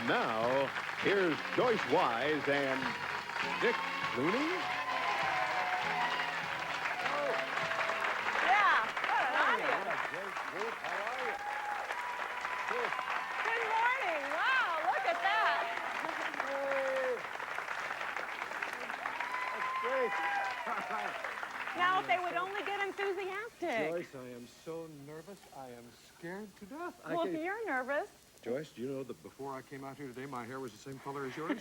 now, here's Joyce Wise and Dick Looney. Yeah, what an audience. Good morning. Wow, look at that. That's great. Now, if they would only get enthusiastic. Joyce, I am so nervous. I am scared to death. Well, if you're nervous, Joyce, do you know that before I came out here today, my hair was the same color as yours?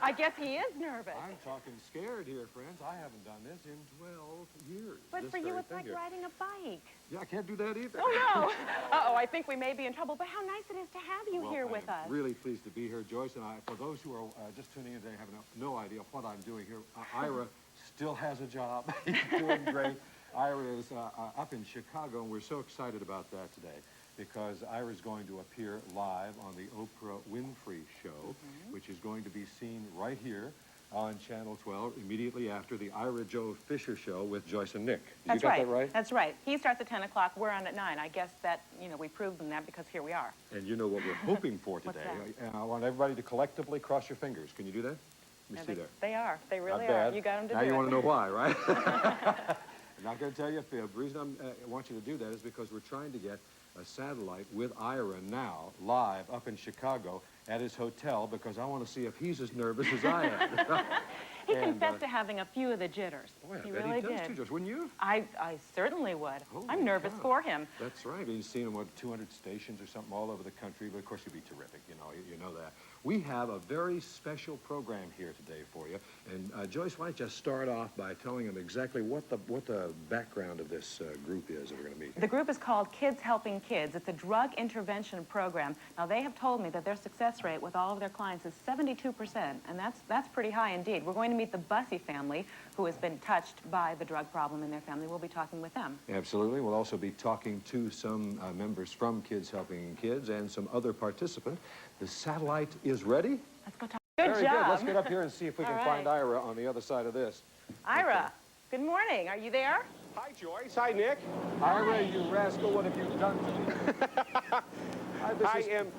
I guess he is nervous. I'm talking scared here, friends. I haven't done this in 12 years. But This for you, very it's thing like here. riding a bike. Yeah, I can't do that either. Oh, no. Uh-oh, I think we may be in trouble. But how nice it is to have you here with us. I'm really pleased to be here, Joyce. And for those who are just tuning in today, have no idea what I'm doing here, Ira still has a job. He's doing great. Ira is up in Chicago, and we're so excited about that today because Ira's going to appear live on the Oprah Winfrey Show, which is going to be seen right here on Channel 12 immediately after the Ira Joe Fisher Show with Joyce and Nick. That's you got right. that right? That's right. He starts at 10 o'clock. We're on at 9. I guess that, we proved them that because here we are. And you know what we're hoping for today. And I want everybody to collectively cross your fingers. Can you do that? Let me see there. They are. They really Not are. bad. You got them to now do you it. want to know why, right? I'm not going to tell you. The reason I want you to do that is because we're trying to get a satellite with Ira now live up in Chicago at his hotel because I want to see if he's as nervous as I am. He confessed to having a few of the jitters. Boy, I he bet really he does did. too, Joyce. Wouldn't you? I certainly would. Holy I'm nervous cow. for him. That's right. He's seen him, 200 stations or something all over the country, but of course he'd be terrific, you know that. We have a very special program here today for you, and Joyce, why don't you start off by telling them exactly what the background of this group is that we're going to meet here. The group is called Kids Helping Kids. It's a drug intervention program. Now, they have told me that their success rate with all of their clients is 72%, and that's pretty high indeed. We're going to meet the Bussey family, who has been touched by the drug problem in their family. We'll be talking with them. Absolutely. We'll also be talking to some members from Kids Helping Kids and some other participants. The satellite is ready. Let's go talk. Good Very job. good. Let's get up here and see if we can find Ira on the other side of this. Ira, good morning. Are you there? Hi, Joyce. Hi, Nick. Ira, you rascal, what have you done to me?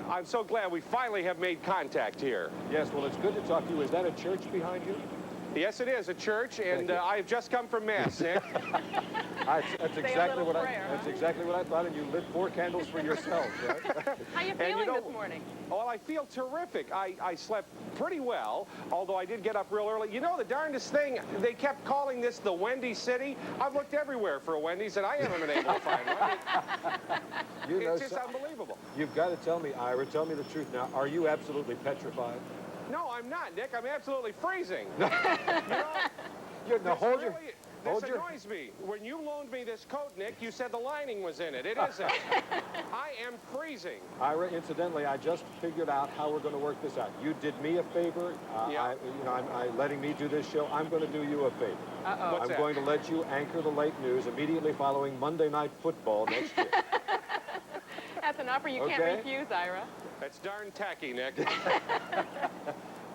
I'm so glad we finally have made contact here. Yes, well, it's good to talk to you. Is that a church behind you? Yes, it is a church, and I have just come from Mass, Nick. That's exactly what I thought, and you lit 4 candles for yourself, right? How you feeling this morning? Well, I feel terrific. I slept pretty well, although I did get up real early. You know, the darndest thing, they kept calling this the Wendy City. I've looked everywhere for a Wendy's, and I haven't been able to find one. It's just unbelievable. You've got to tell me, Ira, tell me the truth now. Are you absolutely petrified? No, I'm not, Nick. I'm absolutely freezing. This annoys me. When you loaned me this coat, Nick, you said the lining was in it. It isn't. I am freezing. Ira, incidentally, I just figured out how we're going to work this out. You did me a favor. I'm letting me do this show. I'm going to do you a favor. Uh-oh. I'm going to let you anchor the late news immediately following Monday Night Football next year. That's an offer you can't refuse, Ira. That's darn tacky, Nick.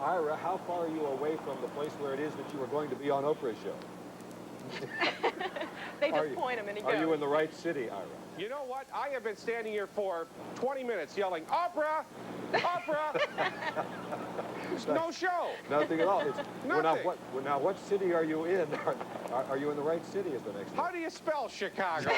Ira, how far are you away from the place where it is that you were going to be on Oprah's show? They just point him and he goes. Are you in the right city, Ira? You know what? I have been standing here for 20 minutes yelling, Oprah! Oprah! No show. Nothing at all. Nothing. Now, what city are you in? Are you in the right city is the next How do you spell Chicago?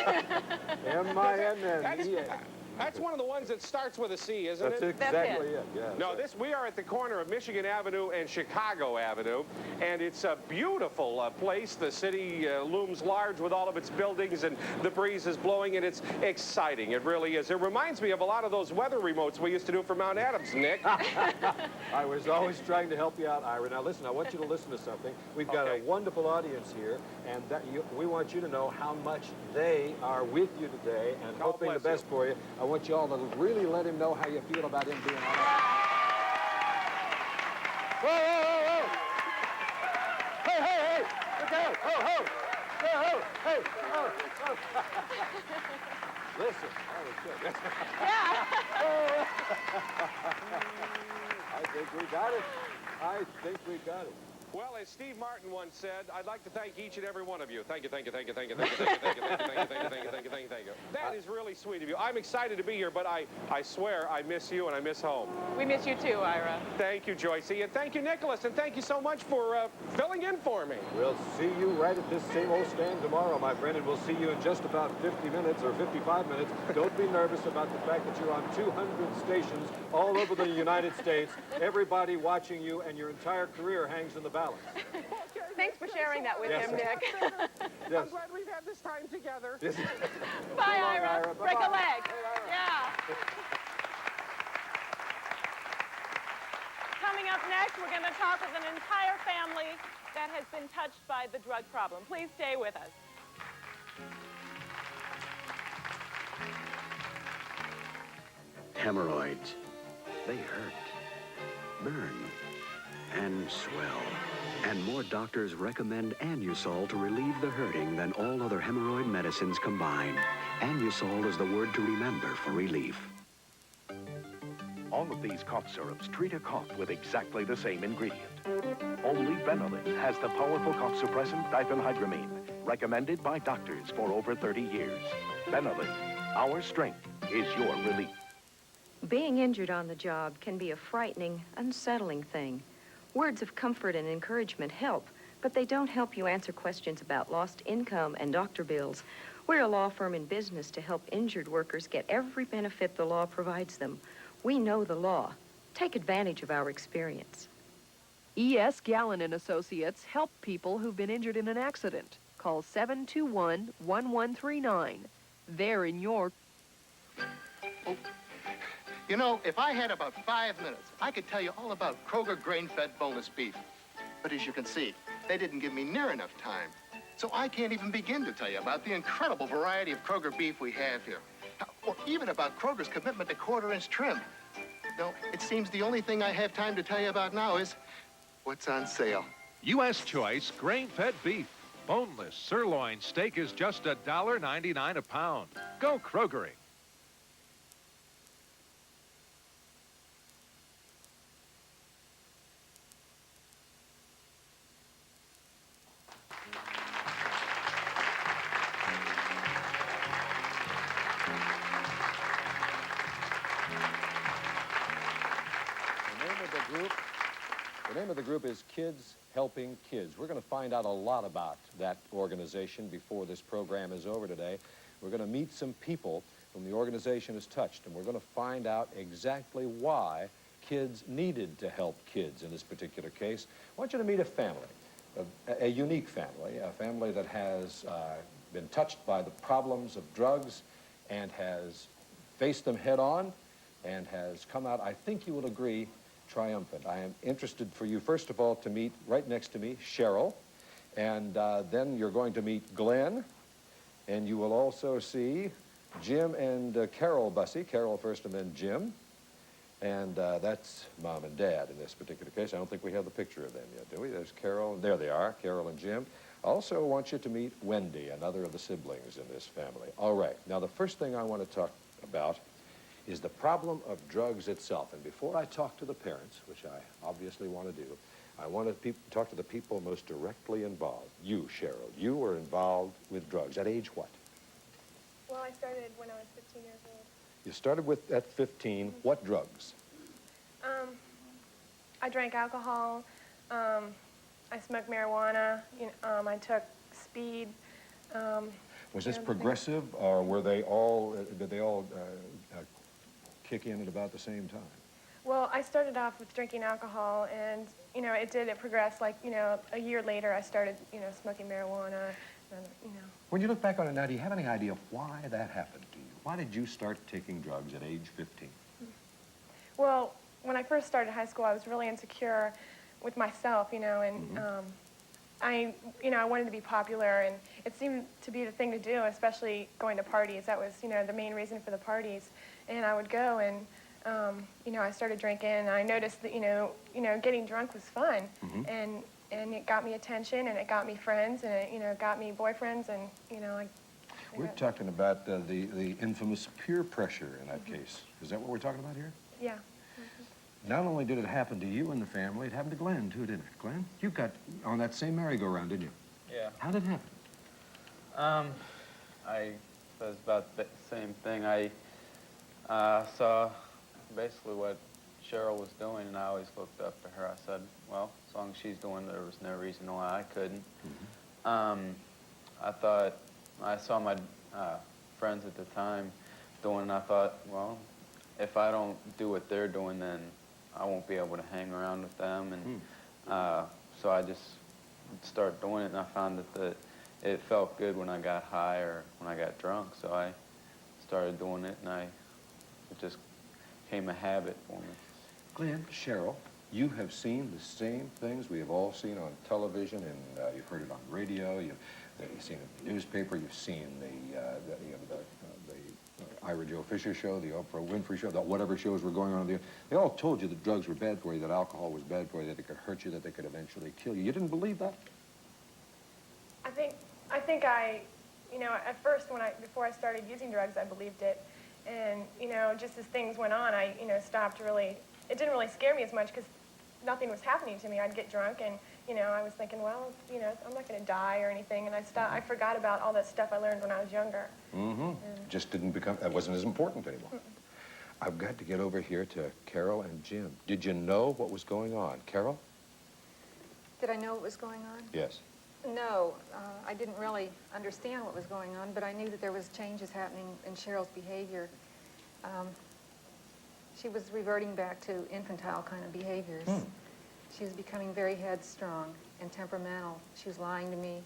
M-I-N-N-E-A. That's one of the ones that starts with a C, isn't That's it? exactly it. Yeah. No, we are at the corner of Michigan Avenue and Chicago Avenue, and it's a beautiful place. The city looms large with all of its buildings, and the breeze is blowing, and it's exciting. It really is. It reminds me of a lot of those weather remotes we used to do for Mount Adams, Nick. I was always trying to help you out, Ira. Now, listen, I want you to listen to something. We've got a wonderful audience here, and we want you to know how much they are with you today and hoping the best for you. I want you all to really let him know how you feel about him being on. Whoa, whoa, whoa, whoa! Hey, hey, hey! Look out! Ho, ho! Hey, ho! Listen, that was good. I think we got it. Well, as Steve Martin once said, I'd like to thank each and every one of you. Thank you, thank you, thank you, thank you, thank you, thank you, thank you, thank you, thank you, thank you, thank you, thank you, thank you, thank you. That is really sweet of you. I'm excited to be here, but I swear I miss you and I miss home. We miss you too, Ira. Thank you, Joycey, and thank you, Nicholas, and thank you so much for filling in for me. We'll see you right at this same old stand tomorrow, my friend, and we'll see you in just about 50 minutes or 55 minutes. Don't be nervous about the fact that you're on 200 stations all over the United States. Everybody watching you, and your entire career hangs in the balance. Thanks for sharing that with him, Nick. Yes. I'm glad we've had this time together. Yes. Bye, long, Ira. Ira. Break a Bye-bye. leg. Hey, Ira. Yeah. Coming up next, we're going to talk with an entire family that has been touched by the drug problem. Please stay with us. Hemorrhoids. They hurt, burn, and swell. And more doctors recommend Anusol to relieve the hurting than all other hemorrhoid medicines combined. Anusol is the word to remember for relief. All of these cough syrups treat a cough with exactly the same ingredient. Only Benylin has the powerful cough suppressant diphenhydramine, recommended by doctors for over 30 years. Benylin, our strength is your relief. Being injured on the job can be a frightening, unsettling thing. Words of comfort and encouragement help, but they don't help you answer questions about lost income and doctor bills. We're a law firm in business to help injured workers get every benefit the law provides them. We know the law. Take advantage of our experience. E.S. Gallen and Associates help people who've been injured in an accident. Call 721-1139. They're in your... You know, if I had about 5 minutes, I could tell you all about Kroger grain-fed boneless beef. But as you can see, they didn't give me near enough time. So I can't even begin to tell you about the incredible variety of Kroger beef we have here. Or even about Kroger's commitment to quarter-inch trim. No, it seems the only thing I have time to tell you about now is what's on sale. U.S. Choice grain-fed beef. Boneless sirloin steak is just $1.99 a pound. Go Krogering. The name of the group is Kids Helping Kids. We're going to find out a lot about that organization before this program is over today. We're going to meet some people whom the organization has touched, and we're going to find out exactly why kids needed to help kids in this particular case. I want you to meet a family, a unique family, a family that has been touched by the problems of drugs and has faced them head on and has come out, I think you will agree, triumphant. I am interested for you, first of all, to meet right next to me, Cheryl, and then you're going to meet Glenn, and you will also see Jim and Carol Bussey, Carol first and then Jim, and that's Mom and Dad in this particular case. I don't think we have the picture of them yet, do we? There's Carol, and there they are, Carol and Jim. I also want you to meet Wendy, another of the siblings in this family. All right, now the first thing I want to talk about is the problem of drugs itself. And before I talk to the parents, which I obviously want to do, I want to talk to the people most directly involved. You, Cheryl, you were involved with drugs. At age what? Well, I started when I was 15 years old. You started with, at 15, what drugs? I drank alcohol. I smoked marijuana. I took speed. Was this progressive, or were they all, did they all kick in at about the same time? Well, I started off with drinking alcohol, and, it progressed. Like, a year later, I started, smoking marijuana, and, When you look back on it now, do you have any idea why that happened to you? Why did you start taking drugs at age 15? Well, when I first started high school, I was really insecure with myself, and I wanted to be popular, and it seemed to be the thing to do, especially going to parties. That was, the main reason for the parties. And I would go, and, I started drinking, and I noticed that, getting drunk was fun. And it got me attention, and it got me friends, and it, got me boyfriends, and, We're talking about the infamous peer pressure in that case. Is that what we're talking about here? Yeah. Not only did it happen to you and the family, it happened to Glenn, too, didn't it? Glenn, you got on that same merry-go-round, didn't you? Yeah. How did it happen? I was about the same thing. I saw basically what Cheryl was doing, and I always looked up to her. I said, well, as long as she's doing it, there was no reason why I couldn't. I thought, I saw my friends at the time doing, and I thought, well, if I don't do what they're doing, then I won't be able to hang around with them. And so I just started doing it, and I found that it felt good when I got high or when I got drunk. So I started doing it, and it just became a habit for me. Glenn, Cheryl, you have seen the same things we have all seen on television, and you've heard it on radio, you've seen it in the newspaper, you've seen the Ira Joe Fisher show, the Oprah Winfrey show, whatever shows were going on. They all told you that drugs were bad for you, that alcohol was bad for you, that it could hurt you, that they could eventually kill you. You didn't believe that? I think you know, at first before I started using drugs, I believed it. And, you know, just as things went on, I, you know, stopped really, it didn't really scare me as much because nothing was happening to me. I'd get drunk and, you know, I was thinking, well, you know, I'm not going to die or anything. And I forgot about all that stuff I learned when I was younger. Just didn't become, that wasn't as important anymore. I've got to get over here to Carol and Jim. Did you know what was going on? Carol? Did I know what was going on? Yes. No, I didn't really understand what was going on, but I knew that there was changes happening in Cheryl's behavior. She was reverting back to infantile kind of behaviors. She was becoming very headstrong and temperamental. She was lying to me,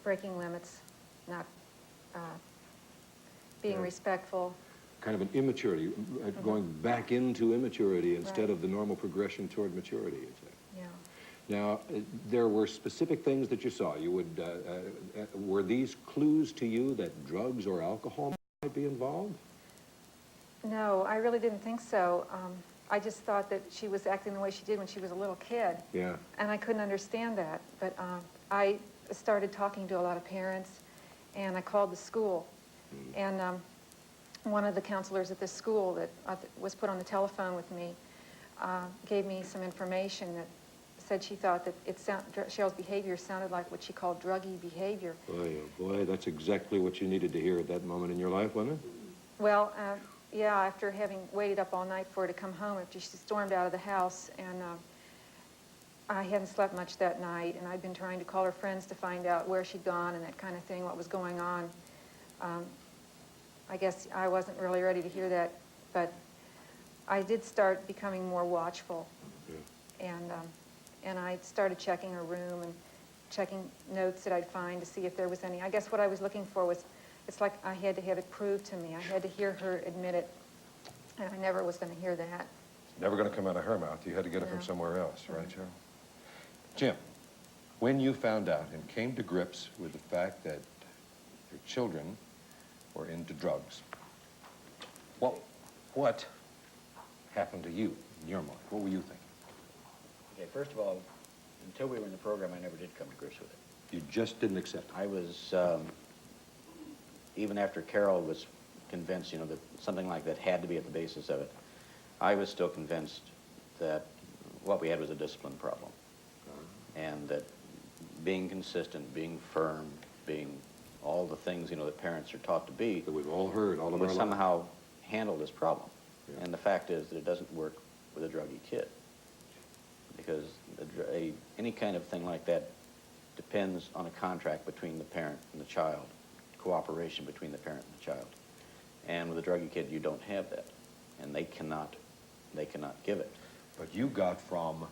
breaking limits, not being respectful. Kind of an immaturity, going back into immaturity instead of the normal progression toward maturity, you'd say. Yeah. Now, there were specific things that you saw. You would, were these clues to you that drugs or alcohol might be involved? No, I really didn't think so. I just thought that she was acting the way she did when she was a little kid. Yeah. And I couldn't understand that. But I started talking to a lot of parents, and I called the school. And one of the counselors at this school that was put on the telephone with me gave me some information that said she thought that Cheryl's behavior sounded like what she called druggy behavior. Boy, oh boy, that's exactly what you needed to hear at that moment in your life, wasn't it? Well, yeah, after having waited up all night for her to come home, after she stormed out of the house, and I hadn't slept much that night, and I'd been trying to call her friends to find out where she'd gone and that kind of thing, what was going on. I guess I wasn't really ready to hear that, but I did start becoming more watchful. Yeah. And I started checking her room and checking notes that I'd find to see if there was any. I guess what I was looking for was, it's like I had to have it proved to me. I had to hear her admit it, and I never was going to hear that. Never going to come out of her mouth. You had to get it from somewhere else, right, Cheryl? Jim, when you found out and came to grips with the fact that your children were into drugs, what happened to you in your mind? What were you thinking? Okay, first of all, until we were in the program, I never did come to grips with it. You just didn't accept it? I was, even after Carol was convinced, you know, that something like that had to be at the basis of it, I was still convinced that what we had was a discipline problem. And that being consistent, being firm, being all the things, you know, that parents are taught to be, that we've all heard all of our would lives, somehow handle this problem. Yeah. And the fact is that it doesn't work with a druggy kid. Because any kind of thing like that depends on a contract between the parent and the child, cooperation between the parent and the child. And with a druggy kid, you don't have that. And they cannot give it. But you got from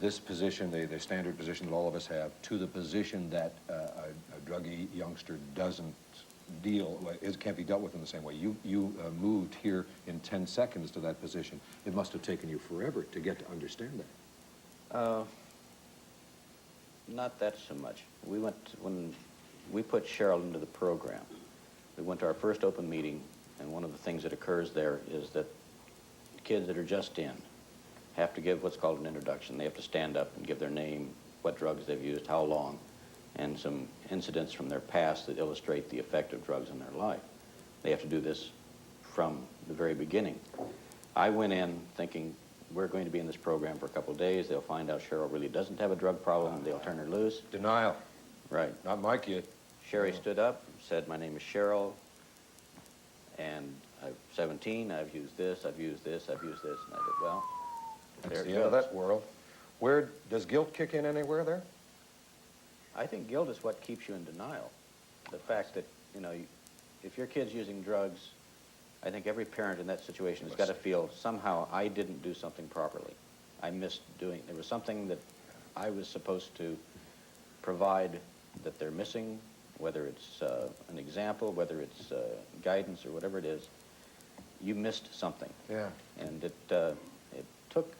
this position, the standard position that all of us have, to the position that a druggy youngster doesn't can't be dealt with in the same way. You moved here in 10 seconds to that position. It must have taken you forever to get to understand that. Not that so much. When we put Cheryl into the program, we went to our first open meeting, and one of the things that occurs there is that kids that are just in have to give what's called an introduction. They have to stand up and give their name, what drugs they've used, how long, and some incidents from their past that illustrate the effect of drugs in their life. They have to do this from the very beginning. I went in thinking we're going to be in this program for a couple of days. They'll find out Cheryl really doesn't have a drug problem. They'll turn her loose. Denial. Right. Not my kid. Sherry stood up, said, my name is Cheryl, and I'm 17. I've used this, I've used this, I've used this. And I said, well, That's there the it end of goes. that world. Where does guilt kick in anywhere there? I think guilt is what keeps you in denial. The fact that, you know, if your kid's using drugs, I think every parent in that situation has got to feel somehow I didn't do something properly. I missed doing, there was something that I was supposed to provide that they're missing, whether it's an example, whether it's guidance or whatever it is. You missed something. Yeah. And it took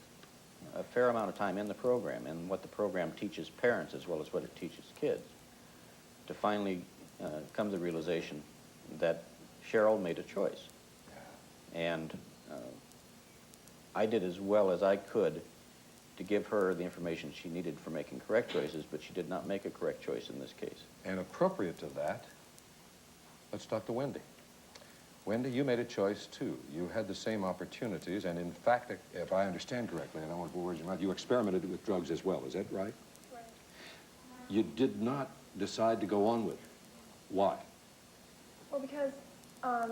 a fair amount of time in the program and what the program teaches parents as well as what it teaches kids to finally come to the realization that Cheryl made a choice. And I did as well as I could to give her the information she needed for making correct choices, but she did not make a correct choice in this case. And appropriate to that, let's talk to Wendy. Wendy, you made a choice too. You had the same opportunities, and in fact, if I understand correctly, and I don't want to put words in your mouth, you experimented with drugs as well, is that right? Right. You did not decide to go on with it. Why? Well, because, I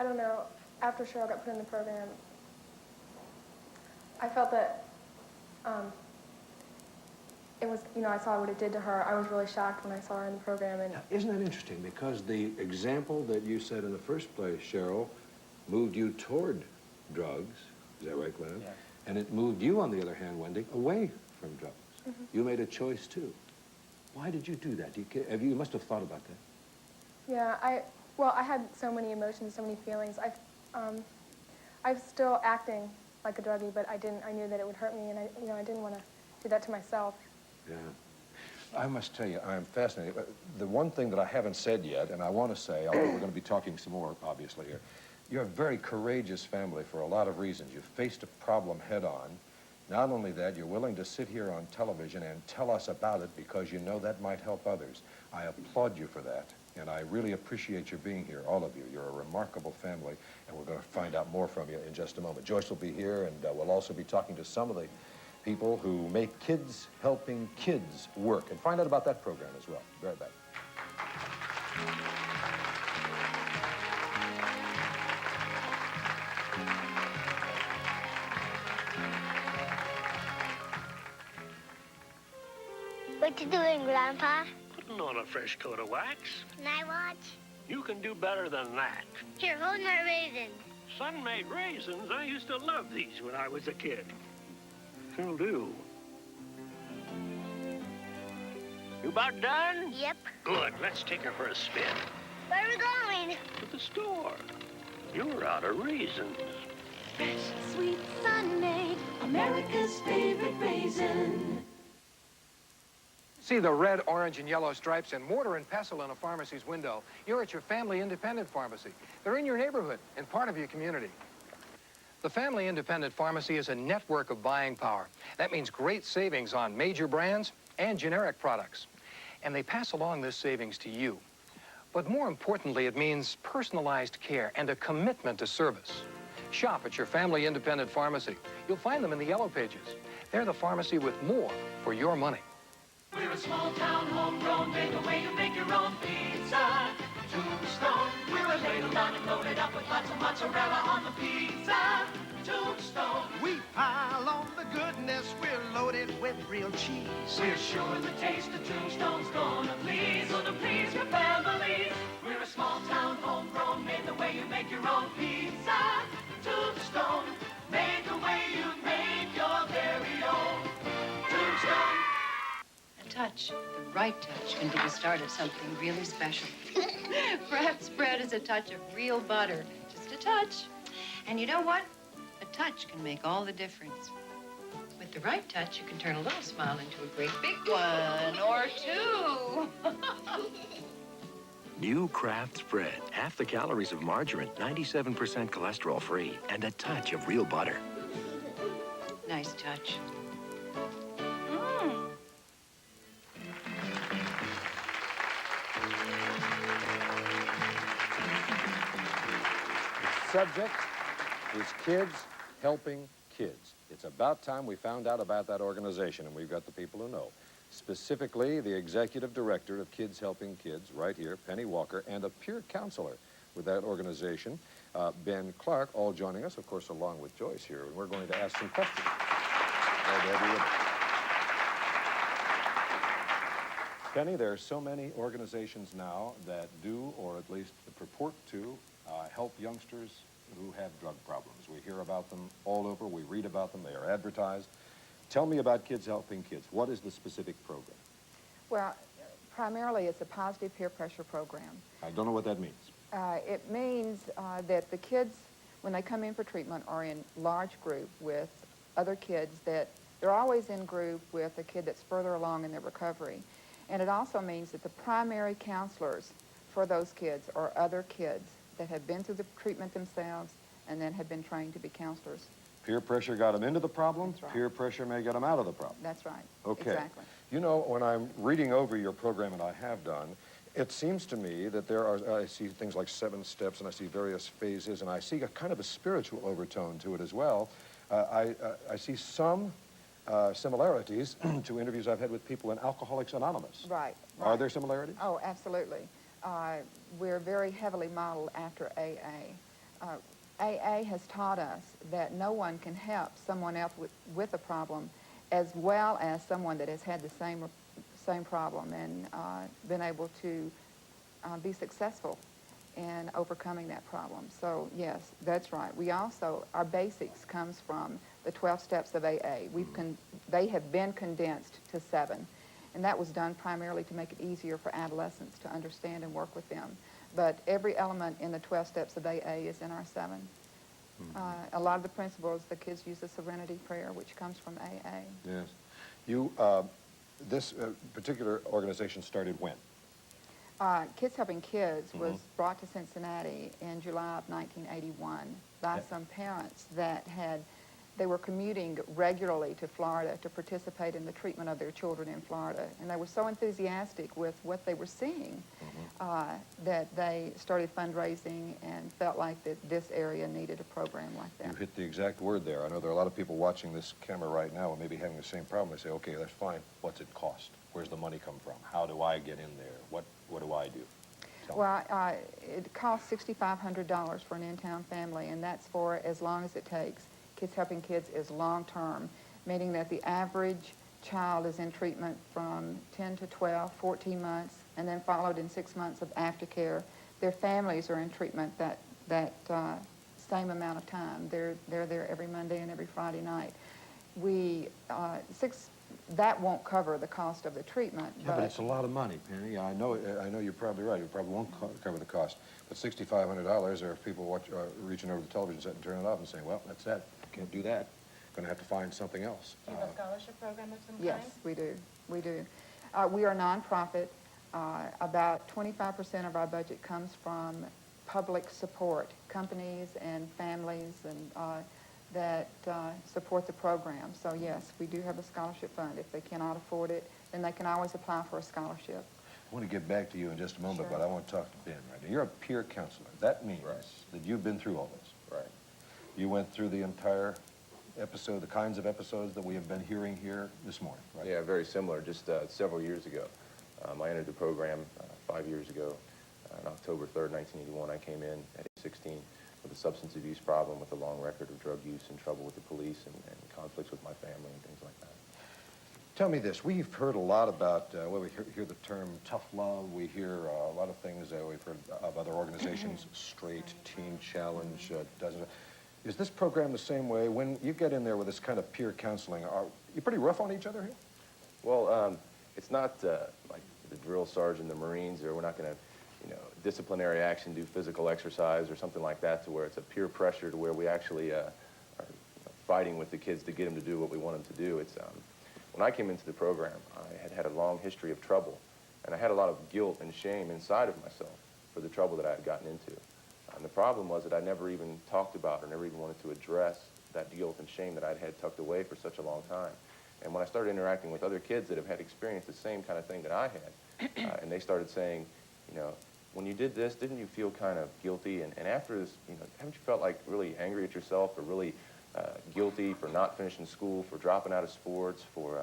don't know, after Cheryl got put in the program, I felt that it was, you know, I saw what it did to her. I was really shocked when I saw her in the program. And Now, isn't that interesting? Because the example that you said in the first place, Cheryl, moved you toward drugs. Is that right, Glenn? Yeah. And it moved you, on the other hand, Wendy, away from drugs. Mm-hmm. You made a choice, too. Why did you do that? You must have thought about that. yeah, I had so many emotions, so many feelings. I'm still acting like a druggie, but I knew that it would hurt me, and I didn't want to do that to myself. Yeah. I must tell you, I'm fascinated. The one thing that I haven't said yet, and I want to say, although we're going to be talking some more, obviously, here, you're a very courageous family for a lot of reasons. You've faced a problem head-on. Not only that, you're willing to sit here on television and tell us about it because you know that might help others. I applaud you for that, and I really appreciate your being here, all of you. You're a remarkable family, and we're going to find out more from you in just a moment. Joyce will be here, and we'll also be talking to some of the people who make Kids Helping Kids work, and find out about that program as well. Be right back. What you doing, Grandpa? Putting on a fresh coat of wax. Can I watch? You can do better than that. Here, hold my raisins. Sun-made raisins, I used to love these when I was a kid. Still do. You about done? Yep. Good, let's take her for a spin. Where are we going? To the store. You're out of raisins. Fresh, sweet, sun-made, America's favorite raisin. See the red, orange, and yellow stripes and mortar and pestle in a pharmacy's window. You're at your family independent pharmacy. They're in your neighborhood and part of your community. The Family Independent Pharmacy is a network of buying power. That means great savings on major brands and generic products. And they pass along this savings to you. But more importantly, it means personalized care and a commitment to service. Shop at your Family Independent Pharmacy. You'll find them in the yellow pages. They're the pharmacy with more for your money. We're a small town, homegrown, made the way you make your own pizza. Tombstone, we're a ladled down and loaded up with lots of mozzarella on the pizza. Tombstone. We pile on the goodness, we're loaded with real cheese. We're sure the taste of Tombstone's gonna please, oh, to please your family. We're a small town, homegrown, made the way you make your own pizza. Tombstone, made the way you make your very own. Tombstone. Touch, the right touch, can be the start of something really special. Perhaps bread is a touch of real butter. Just a touch. And you know what? A touch can make all the difference. With the right touch, you can turn a little smile into a great big one or two. New Kraft Spread. Half the calories of margarine, 97% cholesterol free, and a touch of real butter. Nice touch. Subject, is Kids Helping Kids. It's about time we found out about that organization, and we've got the people who know. Specifically, the executive director of Kids Helping Kids, right here, Penny Walker, and a peer counselor with that organization, Ben Clark, all joining us, of course, along with Joyce here, and we're going to ask some questions. Penny, there are so many organizations now that do, or at least purport to, help youngsters who have drug problems. We hear about them all over. We read about them. They are advertised. Tell me about Kids Helping Kids. What is the specific program? Well, primarily it's a positive peer pressure program. I don't know what that means. It means that the kids, when they come in for treatment, are in large group with other kids that they're always in group with a kid that's further along in their recovery. And it also means that the primary counselors for those kids are other kids that have been through the treatment themselves and then have been trained to be counselors. Peer pressure got them into the problem. That's right. Peer pressure may get them out of the problem. That's right. Okay. Exactly. You know, when I'm reading over your program, and I have done, it seems to me that there are, I see things like 7 steps, and I see various phases, and I see a kind of a spiritual overtone to it as well. I see some similarities to interviews I've had with people in Alcoholics Anonymous. Right. Are there similarities? Oh, absolutely. We're very heavily modeled after AA. AA has taught us that no one can help someone else with a problem as well as someone that has had the same problem and been able to be successful in overcoming that problem. So yes, that's right. We also, our basics comes from the 12 steps of AA. They have been condensed to 7. And that was done primarily to make it easier for adolescents to understand and work with them. But every element in the 12 steps of AA is in our 7. A lot of the principles, the kids use the Serenity Prayer, which comes from AA. Yes. You, this particular organization started when? Kids Helping Kids was brought to Cincinnati in July of 1981 by some parents that they were commuting regularly to Florida to participate in the treatment of their children in Florida. And they were so enthusiastic with what they were seeing that they started fundraising and felt like that this area needed a program like that. You hit the exact word there. I know there are a lot of people watching this camera right now and maybe having the same problem. They say, okay, that's fine. What's it cost? Where's the money come from? How do I get in there? What do I do? Well, it costs $6,500 for an in-town family, and that's for as long as it takes. Kids Helping Kids is long-term, meaning that the average child is in treatment from 10 to 12, 14 months, and then followed in 6 months of aftercare. Their families are in treatment that same amount of time. They're there every Monday and every Friday night. That won't cover the cost of the treatment. Yeah, but it's a lot of money, Penny. I know you're probably right. It probably won't cover the cost. But $6,500, or if people reaching over the television set and turning it off and saying, well, that's that. Can't do that. Going to have to find something else. Do you have a scholarship program of some kind? Yes, we do. We do. We are a nonprofit. About 25% of our budget comes from public support, companies and families and that support the program. So yes, we do have a scholarship fund. If they cannot afford it, then they can always apply for a scholarship. I want to get back to you in just a moment, but I want to talk to Ben right now. You're a peer counselor. That means that you've been through all this. Right. You went through the entire episode, the kinds of episodes that we have been hearing here this morning, right? Yeah, very similar. Just several years ago. I entered the program 5 years ago. On October 3rd, 1981, I came in at age 16 with a substance abuse problem, with a long record of drug use and trouble with the police and conflicts with my family and things like that. Tell me this. We've heard a lot about, well, we hear the term tough love. We hear a lot of things that we've heard of other organizations, Straight, Teen Challenge, Is this program the same way? When you get in there with this kind of peer counseling, are you pretty rough on each other here? Well, it's not like the drill sergeant, the Marines, or we're not going to, disciplinary action, do physical exercise or something like that, to where it's a peer pressure to where we actually are fighting with the kids to get them to do what we want them to do. It's when I came into the program, I had a long history of trouble, and I had a lot of guilt and shame inside of myself for the trouble that I had gotten into. And the problem was that I never even talked about or never even wanted to address that guilt and shame that I'd had tucked away for such a long time. And when I started interacting with other kids that have had experienced the same kind of thing that I had, and they started saying, when you did this, didn't you feel kind of guilty? And after this, you know, haven't you felt like really angry at yourself or really guilty for not finishing school, for dropping out of sports, for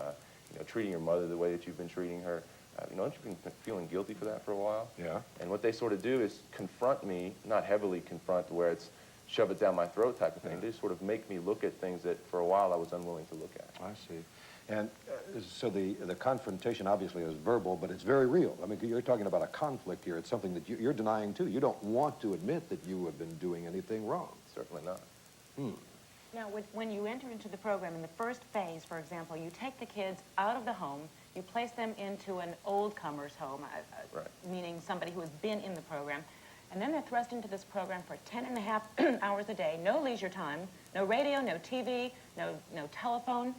you know, treating your mother the way that you've been treating her? You know, haven't you been feeling guilty for that for a while? Yeah. And what they sort of do is confront me, not heavily confront where it's shove it down my throat type of thing. They sort of make me look at things that for a while I was unwilling to look at. I see. And so the confrontation obviously is verbal, but it's very real. I mean, you're talking about a conflict here. It's something that you're denying too. You don't want to admit that you have been doing anything wrong. Certainly not. Now, when you enter into the program, in the first phase, for example, you take the kids out of the home, you place them into an old-comers home, meaning somebody who has been in the program, and then they're thrust into this program for 10.5 hours a day, no leisure time, no radio, no TV, no telephone.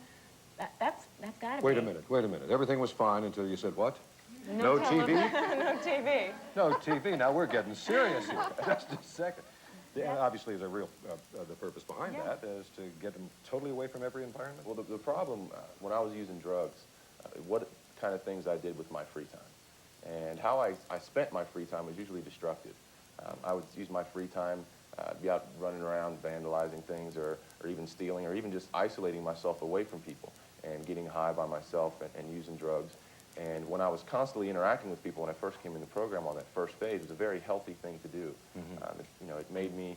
That's got to be. Wait a minute. Everything was fine until you said what? No TV? No TV. No TV. Now we're getting serious here. Just a second. Yeah, obviously, the real the purpose behind that is to get them totally away from every environment. Well, the problem, when I was using drugs, what kind of things I did with my free time. And how I spent my free time was usually destructive. I would use my free time, be out running around vandalizing things or even stealing or even just isolating myself away from people and getting high by myself and using drugs. And when I was constantly interacting with people when I first came in the program on that first phase, it was a very healthy thing to do. You know, it made me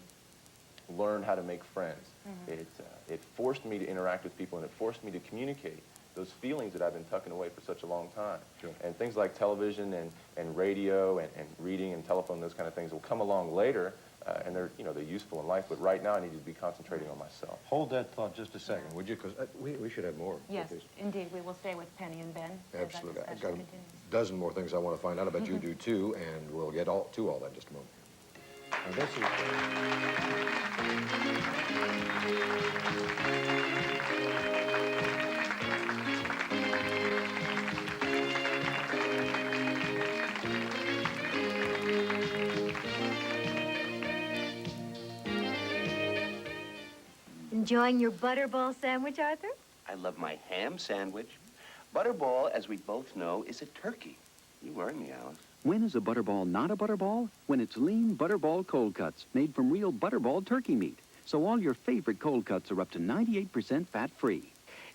learn how to make friends. It forced me to interact with people, and it forced me to communicate those feelings that I've been tucking away for such a long time. And things like television and radio and reading and telephone, those kind of things will come along later, and they're useful in life. But right now, I need to be concentrating on myself. Hold that thought just a second, would you? Because we should have more. Yes, indeed. We will stay with Penny and Ben. Absolutely. I've got a dozen more things I want to find out. I bet you do too, and we'll get to all that in just a moment. Now, this Enjoying your butterball sandwich, Arthur? I love my ham sandwich. Butterball, as we both know, is a turkey. You learned me, Alice. When is a butterball not a butterball? When it's lean butterball cold cuts made from real butterball turkey meat. So all your favorite cold cuts are up to 98% fat-free.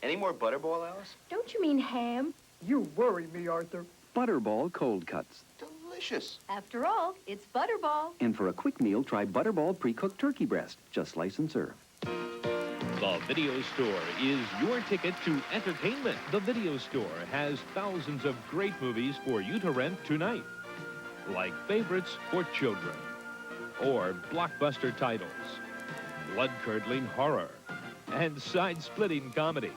Any more butterball, Alice? Don't you mean ham? You worry me, Arthur. Butterball cold cuts. Delicious. After all, it's butterball. And for a quick meal, try butterball pre-cooked turkey breast. Just slice and serve. The Video Store is your ticket to entertainment. The Video Store has thousands of great movies for you to rent tonight, like favorites for children, or blockbuster titles, blood-curdling horror, and side-splitting comedy.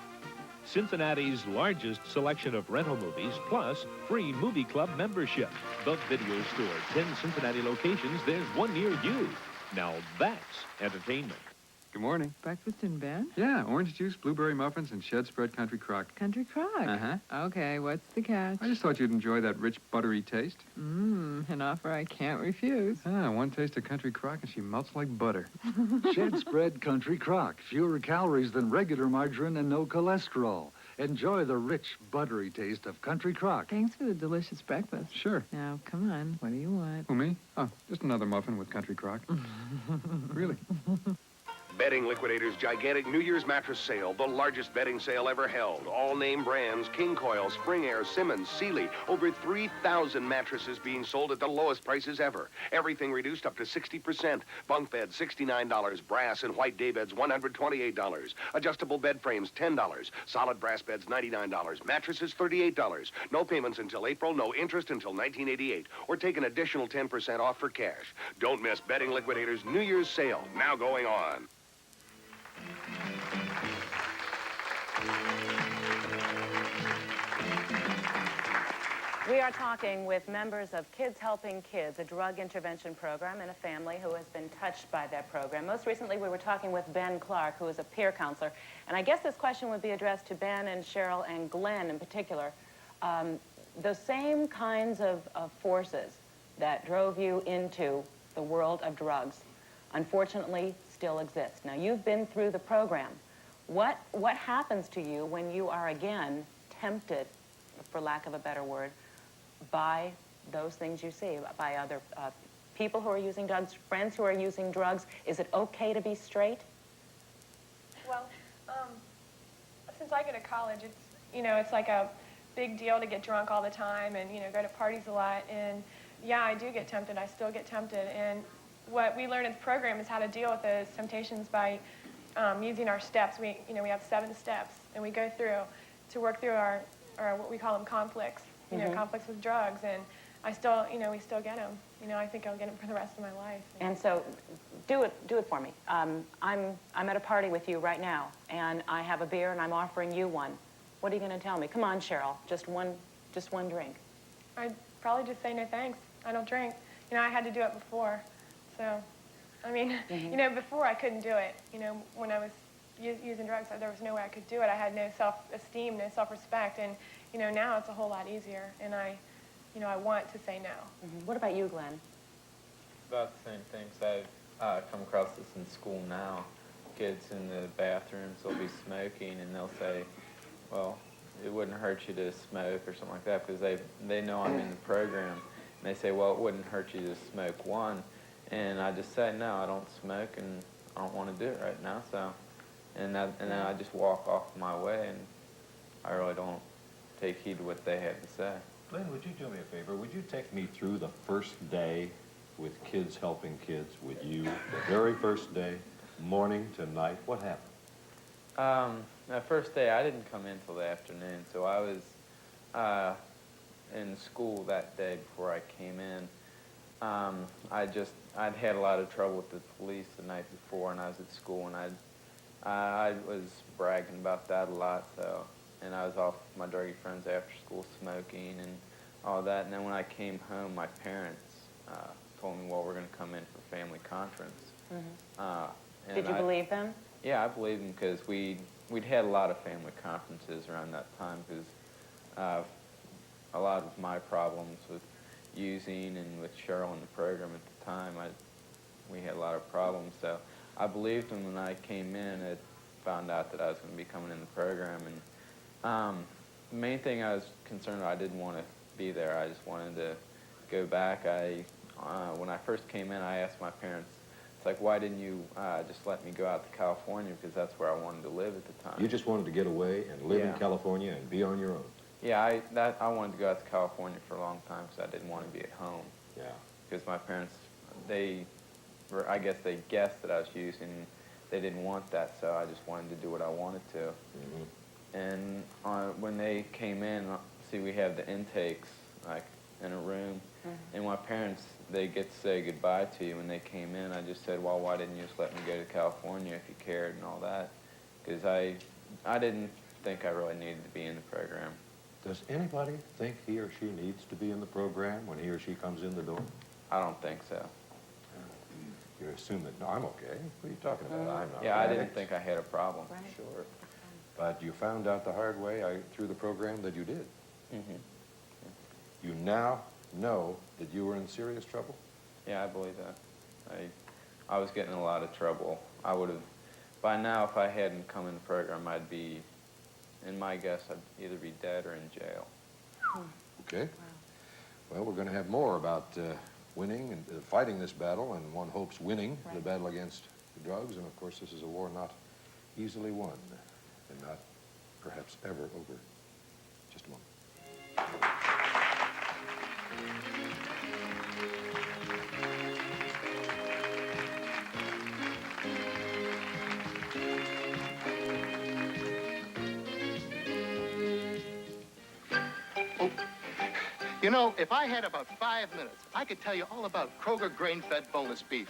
Cincinnati's largest selection of rental movies, plus free movie club membership. The Video Store, 10 Cincinnati locations. There's one near you. Now that's entertainment. Good morning. Breakfast in bed? Yeah, orange juice, blueberry muffins, and shed spread country crock. Country crock? Uh-huh. Okay, what's the catch? I just thought you'd enjoy that rich, buttery taste. An offer I can't refuse. One taste of country crock and she melts like butter. Shed spread country crock. Fewer calories than regular margarine and no cholesterol. Enjoy the rich, buttery taste of country crock. Thanks for the delicious breakfast. Sure. Now, come on. What do you want? Who, me? Oh, just another muffin with country crock. Really? Bedding Liquidators' gigantic New Year's mattress sale, the largest bedding sale ever held. All name brands, King Coil, Spring Air, Simmons, Sealy. Over 3,000 mattresses being sold at the lowest prices ever. Everything reduced up to 60%. Bunk beds, $69. Brass and white day beds, $128. Adjustable bed frames, $10. Solid brass beds, $99. Mattresses, $38. No payments until April, no interest until 1988. Or take an additional 10% off for cash. Don't miss Bedding Liquidators' New Year's sale, now going on. We are talking with members of Kids Helping Kids, a drug intervention program, and a family who has been touched by that program. Most recently, we were talking with Ben Clark, who is a peer counselor. And I guess this question would be addressed to Ben and Cheryl and Glenn in particular. The same kinds of forces that drove you into the world of drugs, unfortunately, still exist. Now, you've been through the program. What happens to you when you are again tempted, for lack of a better word, by those things you see by other people who are using drugs, friends who are using drugs? Is it okay to be straight? Well, since I go to college, it's like a big deal to get drunk all the time and, go to parties a lot. And yeah, I do get tempted. I still get tempted. And what we learn in the program is how to deal with those temptations by using our steps. We have 7 steps, and we go through to work through our what we call them conflicts, conflicts with drugs. And I still, we still get them. I think I'll get them for the rest of my life. And so, do it for me. I'm at a party with you right now, and I have a beer, and I'm offering you one. What are you going to tell me? Come on, Cheryl, just one drink. I'd probably just say no thanks. I don't drink. I had to do it before. So, I mean, before I couldn't do it. When I was using drugs, there was no way I could do it. I had no self-esteem, no self-respect, and now it's a whole lot easier. And I want to say no. What about you, Glenn? About the same things. I've come across this in school now. Kids in the bathrooms will be smoking, and they'll say, well, it wouldn't hurt you to smoke or something like that, because they know I'm in the program. And they say, well, it wouldn't hurt you to smoke one. And I just say, no, I don't smoke, and I don't want to do it right now. So, and then I just walk off my way, and I really don't take heed to what they have to say. Glenn, would you do me a favor? Would you take me through the first day with Kids Helping Kids with you? The very first day, morning to night. What happened? That first day, I didn't come in till the afternoon, so I was in school that day before I came in. I'd had a lot of trouble with the police the night before, and I was at school, and I was bragging about that a lot, so. And I was off with my druggy friends after school smoking and all that. And then when I came home, my parents told me, well, we're going to come in for family conference. Did you believe them? Yeah, I believed them, because we'd had a lot of family conferences around that time, because a lot of my problems with using and with Cheryl in the program at the time, we had a lot of problems. So I believed them when I came in and found out that I was going to be coming in the program. And the main thing I was concerned about, I didn't want to be there. I just wanted to go back. When I first came in, I asked my parents, it's like, why didn't you just let me go out to California, because that's where I wanted to live at the time. You just wanted to get away and live in California and be on your own. Yeah, I wanted to go out to California for a long time, because I didn't want to be at home. Yeah. Because my parents, I guess they guessed that I was using. They didn't want that, so I just wanted to do what I wanted to. And when they came in, see, we have the intakes, like, in a room. And my parents, they get to say goodbye to you. When they came in, I just said, well, why didn't you just let me go to California if you cared and all that? Because I didn't think I really needed to be in the program. Does anybody think he or she needs to be in the program when he or she comes in the door? I don't think so. You assume that, no, I'm okay. What are you talking about? I'm not. Yeah, I didn't think I had a problem. Right. Sure. But you found out the hard way through the program that you did. You now know that you were in serious trouble? Yeah, I believe that. I was getting in a lot of trouble. I would have, by now, if I hadn't come in the program, I'd be, in my guess, I'd either be dead or in jail. Okay. Well, we're going to have more about winning and fighting this battle, and one hopes winning the battle against the drugs. And, of course, this is a war not easily won and not perhaps ever over. Just a moment. You know, if I had about 5 minutes, I could tell you all about Kroger grain-fed boneless beef.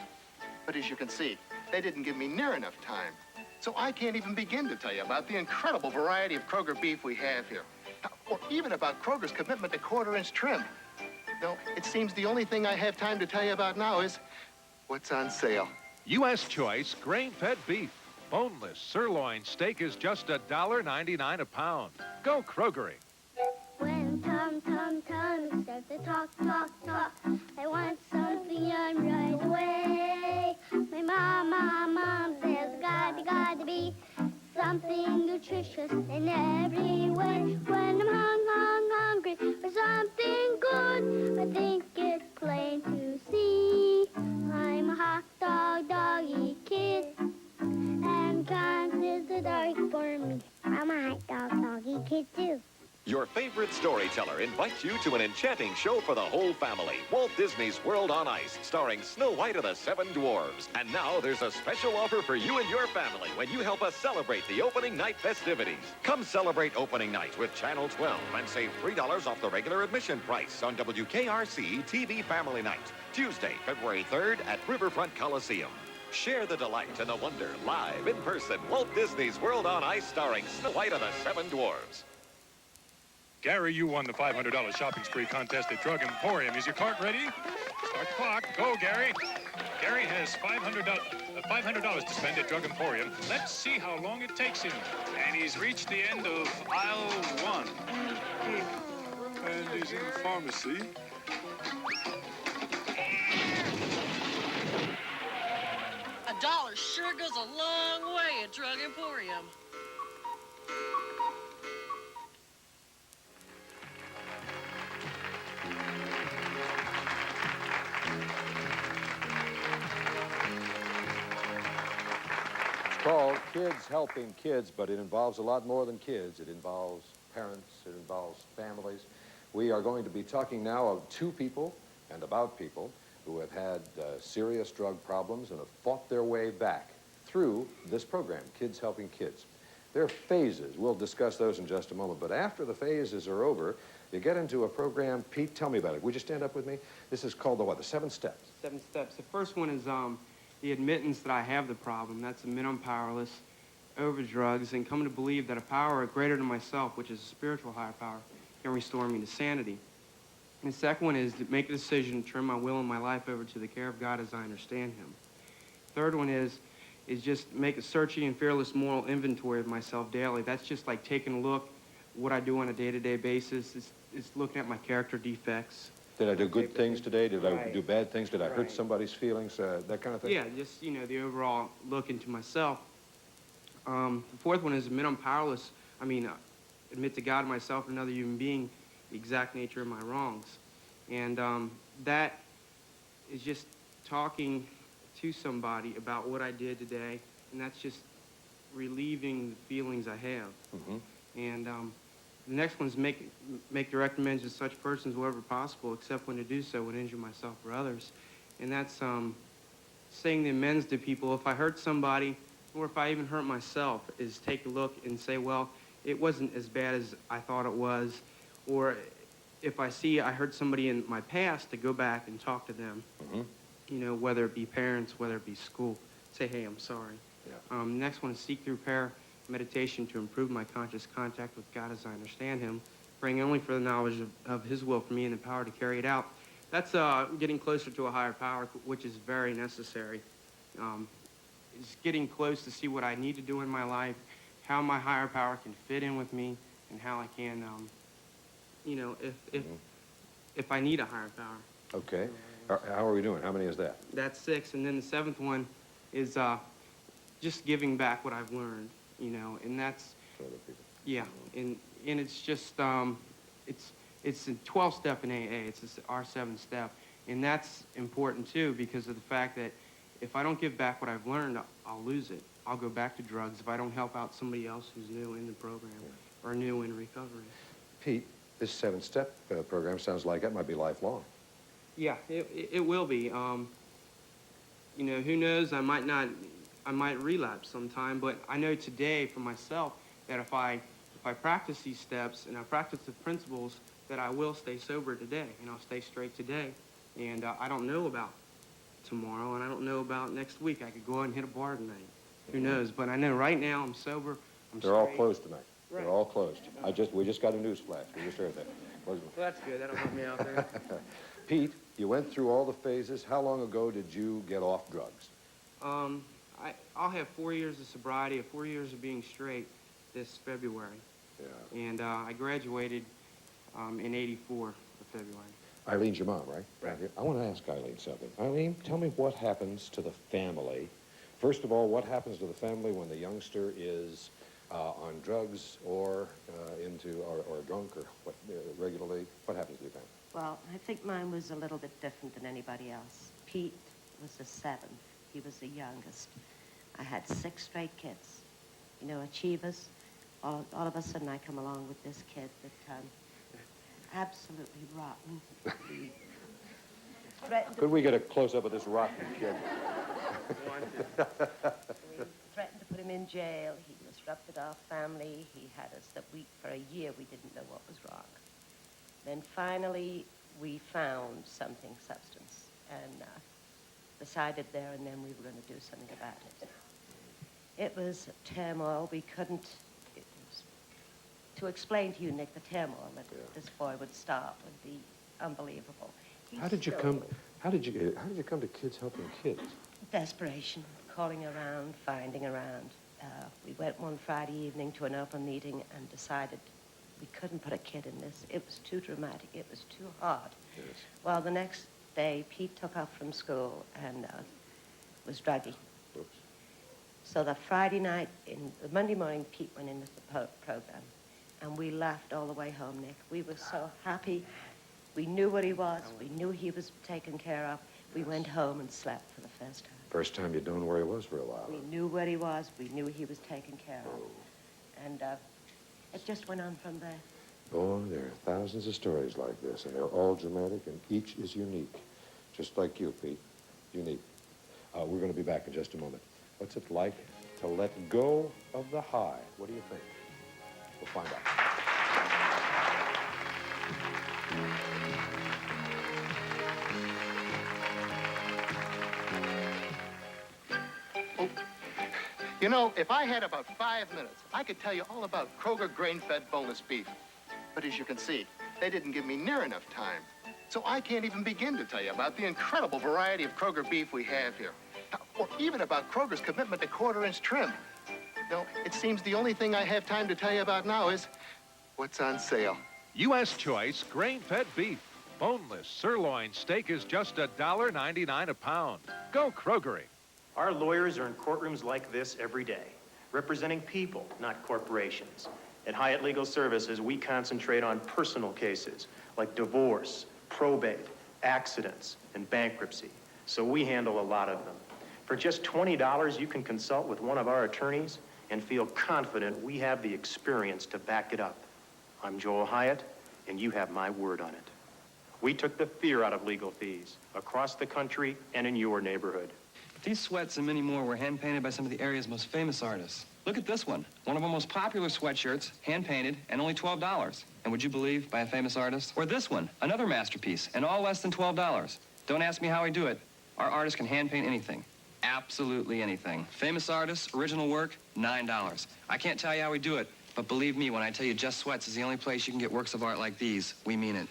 But as you can see, they didn't give me near enough time. So I can't even begin to tell you about the incredible variety of Kroger beef we have here. Or even about Kroger's commitment to quarter-inch trim. No, it seems the only thing I have time to tell you about now is what's on sale. U.S. Choice grain-fed beef. Boneless sirloin steak is just $1.99 a pound. Go Krogering. When Tom starts to talk, I want something yum right away. My mom says gotta be something nutritious in every way. When I'm hungry for something good, I think storyteller invites you to an enchanting show for the whole family. Walt Disney's World on Ice, starring Snow White and the Seven Dwarfs. And now there's a special offer for you and your family when you help us celebrate the opening night festivities. Come celebrate opening night with Channel 12 and save $3 off the regular admission price on WKRC TV Family Night, Tuesday, February 3rd at Riverfront Coliseum. Share the delight and the wonder live in person. Walt Disney's World on Ice, starring Snow White and the Seven Dwarfs. Gary, you won the $500 shopping spree contest at Drug Emporium. Is your cart ready? Start the clock. Go, Gary. Gary has $500 to spend at Drug Emporium. Let's see how long it takes him. And he's reached the end of aisle 1. And he's in the pharmacy. $1 sure goes a long way at Drug Emporium. It's called Kids Helping Kids, but it involves a lot more than kids. It involves parents, it involves families. We are going to be talking now of two people and about people who have had serious drug problems and have fought their way back through this program, Kids Helping Kids. There are phases. We'll discuss those in just a moment. But after the phases are over, you get into a program. Pete, tell me about it. Would you stand up with me? This is called the what? The 7 steps. 7 steps. The first one is the admittance that I have the problem. That's admit I'm powerless over drugs and come to believe that a power greater than myself, which is a spiritual higher power, can restore me to sanity. And the second one is to make a decision to turn my will and my life over to the care of God as I understand him. Third one is just make a searching and fearless moral inventory of myself daily. That's just like taking a look at what I do on a day-to-day basis. It's looking at my character defects. Did I do good things today? Did I do bad things? Did I hurt somebody's feelings? That kind of thing? Yeah, just, the overall look into myself. The fourth one is admit I'm powerless. Admit to God, myself, and another human being the exact nature of my wrongs. And that is just talking to somebody about what I did today, and that's just relieving the feelings I have. Mm-hmm. And the next one is make direct amends to such persons wherever possible, except when to do so would injure myself or others. And that's saying the amends to people. If I hurt somebody, or if I even hurt myself, is take a look and say, well, it wasn't as bad as I thought it was. Or if I see I hurt somebody in my past, to go back and talk to them. Mm-hmm. Whether it be parents, whether it be school. Say, hey, I'm sorry. Yeah. Next one is seek through prayer, meditation to improve my conscious contact with God as I understand him, praying only for the knowledge of his will for me and the power to carry it out. That's getting closer to a higher power, which is very necessary. It's getting close to see what I need to do in my life, how my higher power can fit in with me, and how I can, if I need a higher power. Okay. How are we doing? How many is that? That's 6. And then the 7th one is just giving back what I've learned, and that's, yeah, and it's just, it's a 12-step in AA. It's our 7th step. And that's important, too, because of the fact that if I don't give back what I've learned, I'll lose it. I'll go back to drugs if I don't help out somebody else who's new in the program or new in recovery. Pete, this 7-step program sounds like it might be lifelong. Yeah, it will be. Who knows? I might relapse sometime, but I know today for myself that if I practice these steps and I practice the principles, that I will stay sober today and I'll stay straight today. And I don't know about tomorrow and I don't know about next week. I could go out and hit a bar tonight. Who knows? But I know right now I'm sober. They're all closed tonight. Right. They're all closed. We just got a news flash. We just heard that. Well, that's good. That'll help me out there. Pete, you went through all the phases. How long ago did you get off drugs? I'll have 4 years of sobriety, 4 years of being straight this February. Yeah. And I graduated in '84 of February. Eileen's your mom, right? Right. I want to ask Eileen something. Eileen, tell me what happens to the family. First of all, what happens to the family when the youngster is on drugs or or drunk or regularly? What happens to your family? Well, I think mine was a little bit different than anybody else. Pete was the 7th. He was the youngest. I had 6 straight kids. Achievers. All of a sudden, I come along with this kid that absolutely rotten. Could we get a close-up of this rotten kid? We threatened to put him in jail. He disrupted our family. He had us that for a year, we didn't know what was wrong. Then finally, we found something substance and decided there and then we were going to do something about it. It was turmoil. We couldn't, to explain to you, Nick, the turmoil that this boy would start would be unbelievable. How did you come to Kids Helping Kids? Desperation, calling around, finding around. We went one Friday evening to an open meeting and decided we couldn't put a kid in this. It was too dramatic. It was too hard. Yes. Well, the next day, Pete took off from school and was druggy. Oops. So the Friday night, the Monday morning, Pete went into the program. And we laughed all the way home, Nick. We were so happy. We knew what he was. We knew he was taken care of. We went home and slept for the first time. First time you'd known where he was for a while. We knew what he was. We knew he was taken care of. And it just went on from there. Oh, there are thousands of stories like this, and they're all dramatic, and each is unique. Just like you, Pete. Unique. We're going to be back in just a moment. What's it like to let go of the high? What do you think? We'll find out. You know, if I had about 5 minutes, I could tell you all about Kroger grain-fed boneless beef. But as you can see, they didn't give me near enough time. So I can't even begin to tell you about the incredible variety of Kroger beef we have here. Or even about Kroger's commitment to quarter-inch trim. No, it seems the only thing I have time to tell you about now is what's on sale. U.S. Choice grain-fed beef. Boneless sirloin steak is just $1.99 a pound. Go Krogering. Our lawyers are in courtrooms like this every day, representing people, not corporations. At Hyatt Legal Services, we concentrate on personal cases like divorce, probate, accidents, and bankruptcy. So we handle a lot of them. For just $20, you can consult with one of our attorneys and feel confident we have the experience to back it up. I'm Joel Hyatt, and you have my word on it. We took the fear out of legal fees across the country and in your neighborhood. These sweats and many more were hand-painted by some of the area's most famous artists. Look at this one of our most popular sweatshirts, hand-painted, and only $12. And would you believe, by a famous artist? Or this one, another masterpiece, and all less than $12. Don't ask me how I do it. Our artists can hand-paint anything. Absolutely anything. Famous artists, original work, $9. I can't tell you how we do it, but believe me when I tell you Just Sweats is the only place you can get works of art like these. We mean it.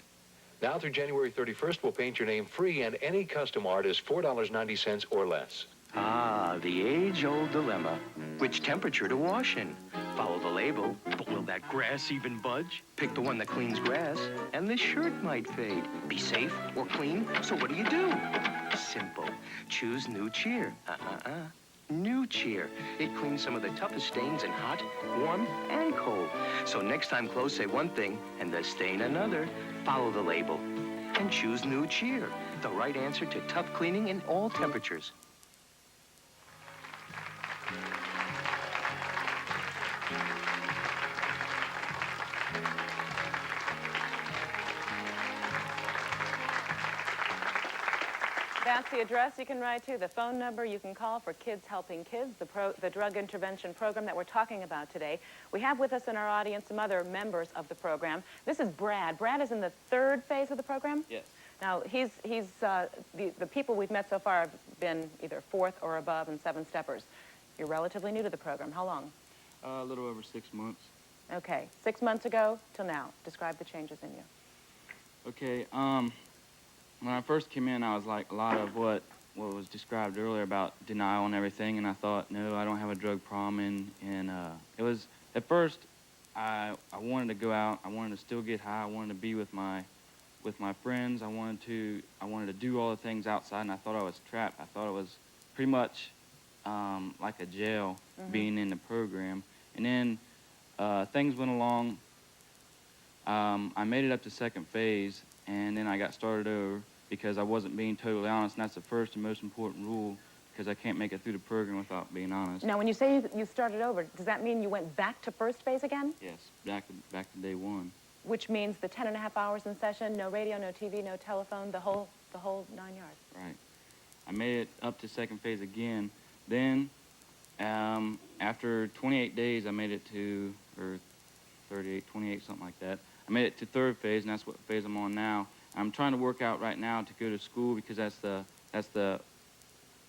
Now through January 31st, we'll paint your name free, and any custom art is $4.90 or less. Ah, the age-old dilemma. Which temperature to wash in? Follow the label, but will that grass even budge? Pick the one that cleans grass, and the shirt might fade. Be safe or clean, so what do? Simple. Choose New Cheer. New Cheer. It cleans some of the toughest stains in hot, warm, and cold. So next time clothes say one thing and the stain another, follow the label and choose New Cheer. The right answer to tough cleaning in all temperatures. That's the address you can write to, the phone number you can call for Kids Helping Kids, the drug intervention program that we're talking about today. We have with us in our audience some other members of the program. This is Brad. Brad is in the third phase of the program? Yes. Now, the people we've met so far have been either fourth or above and seven-steppers. You're relatively new to the program. How long? A little over 6 months. Okay. 6 months ago till now. Describe the changes in you. Okay, when I first came in, I was like a lot of what was described earlier about denial and everything, and I thought, no, I don't have a drug problem, and it was, at first, I wanted to go out, I wanted to still get high, I wanted to be with my friends, I wanted to do all the things outside, and I thought I was trapped. I thought it was pretty much like a jail being in the program. And then things went along. I made it up to second phase, and then I got started over because I wasn't being totally honest, and that's the first and most important rule, because I can't make it through the program without being honest. Now, when you say you started over, does that mean you went back to first phase again? Yes, back to day one. Which means the 10 and a half hours in session, no radio, no TV, no telephone, the whole 9 yards. Right. I made it up to second phase again. Then, after 28 days, I made it to, or 38, 28, something like that. I made it to third phase, and that's what phase I'm on now. I'm trying to work out right now to go to school because that's the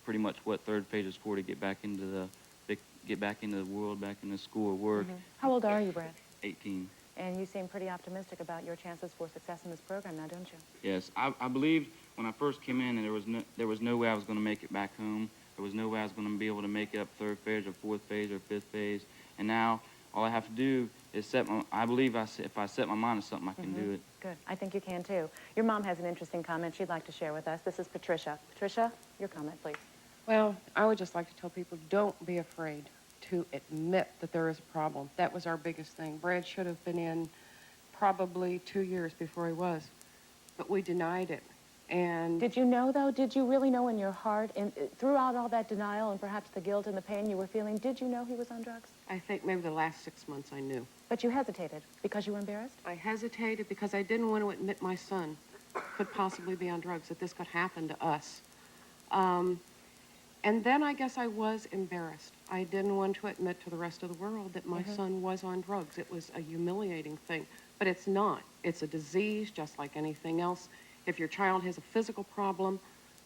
pretty much what third phase is for, to get back into the world, back into school or work. How old are you, Brad? 18. And you seem pretty optimistic about your chances for success in this program now, don't you? Yes, I believed when I first came in, and there was no way I was going to make it back home. There was no way I was going to be able to make it up third phase or fourth phase or fifth phase. And now all I have to do is I believe if I set my mind to something, I can do it. Good. I think you can too. Your mom has an interesting comment she'd like to share with us. This is Patricia. Patricia, your comment, please. Well, I would just like to tell people, don't be afraid to admit that there is a problem. That was our biggest thing. Brad should have been in probably 2 years before he was, but we denied it. And did you know, though, did you really know in your heart, throughout all that denial and perhaps the guilt and the pain you were feeling, did you know he was on drugs? I think maybe the last 6 months I knew. But you hesitated because you were embarrassed? I hesitated because I didn't want to admit my son could possibly be on drugs, that this could happen to us. And then I guess I was embarrassed. I didn't want to admit to the rest of the world that my son was on drugs. It was a humiliating thing, but it's not. It's a disease just like anything else. If your child has a physical problem,